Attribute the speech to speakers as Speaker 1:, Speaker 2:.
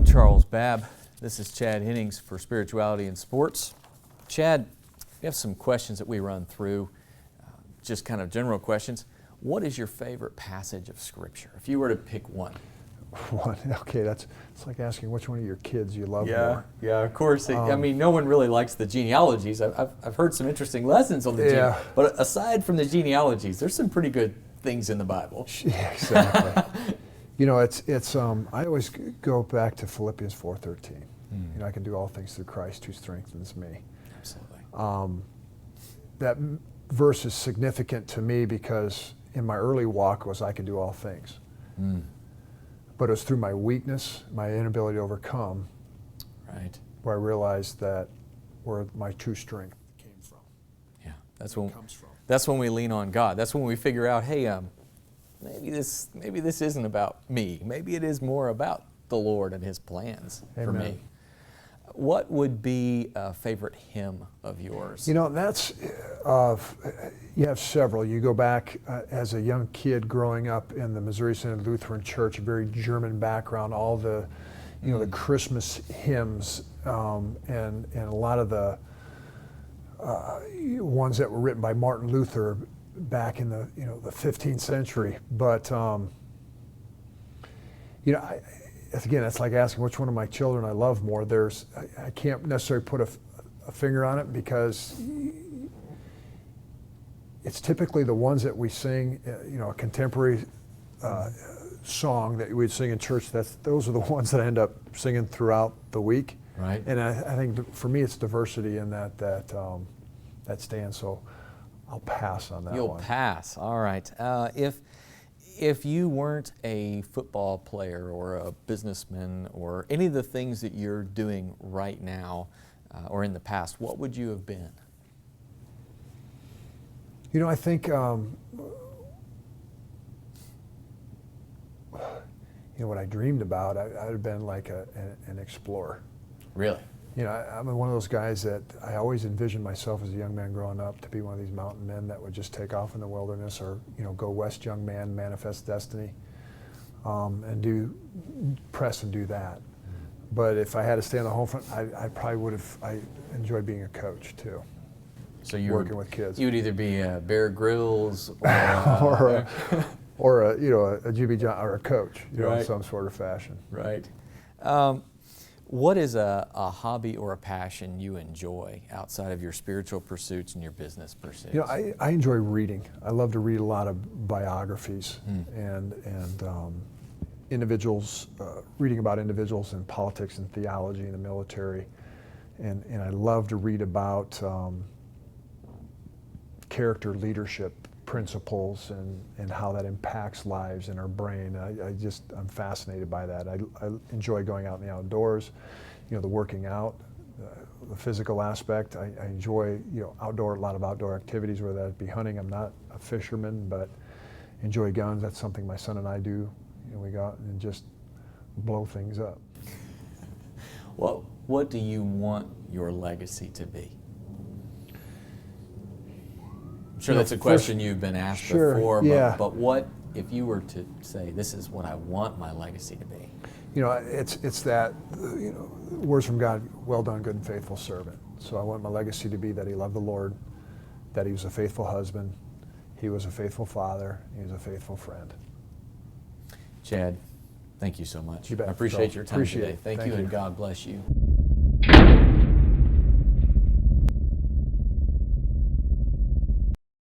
Speaker 1: Charles Babb. This is Chad Hennings for Spirituality and Sports. Chad, we have some questions that we run through, just kind of general questions. What is your favorite passage of Scripture, if you were to pick one?
Speaker 2: One, okay, it's like asking which one of your kids you love more.
Speaker 1: Yeah, of course. I mean, no one really likes the genealogies. I've heard some interesting lessons on the but aside from the genealogies, there's some pretty good things in the Bible.
Speaker 2: Yeah, exactly. You know, I always go back to Philippians 4:13. You know, I can do all things through Christ who strengthens me.
Speaker 1: Absolutely.
Speaker 2: That verse is significant to me because in my early walk was I can do all things. But it was through my weakness, my inability to overcome,
Speaker 1: right,
Speaker 2: where I realized that where my true strength came from.
Speaker 1: Yeah,
Speaker 2: comes from.
Speaker 1: That's when we lean on God. That's when we figure out, hey, maybe this isn't about me. Maybe it is more about the Lord and His plans for me. What would be a favorite hymn of yours?
Speaker 2: You know, that's, you have several. You go back as a young kid growing up in the Missouri Synod Lutheran Church, a very German background, all the, you know, the Christmas hymns, and a lot of the ones that were written by Martin Luther back in the, you know, the 15th century. But, you know, again, it's like asking which one of my children I love more. I can't necessarily put a finger on it because it's typically the ones that we sing, you know, a contemporary song that we'd sing in church. Those are the ones that I end up singing throughout the week.
Speaker 1: Right.
Speaker 2: And I think for me, it's diversity in that stands. So I'll pass on that one.
Speaker 1: You'll pass. All right. If you weren't a football player or a businessman or any of the things that you're doing right now or in the past, what would you have been?
Speaker 2: You know, I think, you know, what I dreamed about, I'd have been like an explorer.
Speaker 1: Really?
Speaker 2: You know, I'm one of those guys that I always envisioned myself as a young man growing up to be one of these mountain men that would just take off in the wilderness, or, you know, go west, young man, manifest destiny, and press and do that. But if I had to stay on the home front, I probably would have. I enjoyed being a coach too.
Speaker 1: So you
Speaker 2: working with kids.
Speaker 1: You would either be a Bear Grylls or
Speaker 2: or a, you know, a Jimmy John or a coach, you know,
Speaker 1: right,
Speaker 2: in some sort of fashion.
Speaker 1: Right. What is a hobby or a passion you enjoy outside of your spiritual pursuits and your business pursuits?
Speaker 2: You know, I enjoy reading. I love to read a lot of biographies and individuals, reading about individuals in politics and theology and the military. And I love to read about character leadership principles and how that impacts lives in our brain. I'm fascinated by that. I enjoy going out in the outdoors, you know, the working out, the physical aspect. I enjoy, you know, a lot of outdoor activities, whether that be hunting. I'm not a fisherman, but enjoy guns. That's something my son and I do. You know, we go out and just blow things up.
Speaker 1: Well, what do you want your legacy to be? I'm sure that's a question you've been asked before, but what if you were to say, this is what I want my legacy to be?
Speaker 2: You know, it's that, you know, words from God, well done, good and faithful servant. So I want my legacy to be that he loved the Lord, that he was a faithful husband, he was a faithful father, he was a faithful friend.
Speaker 1: Chad, thank you so much.
Speaker 2: You bet.
Speaker 1: I appreciate your time today.
Speaker 2: It.
Speaker 1: Thank you, and God bless you.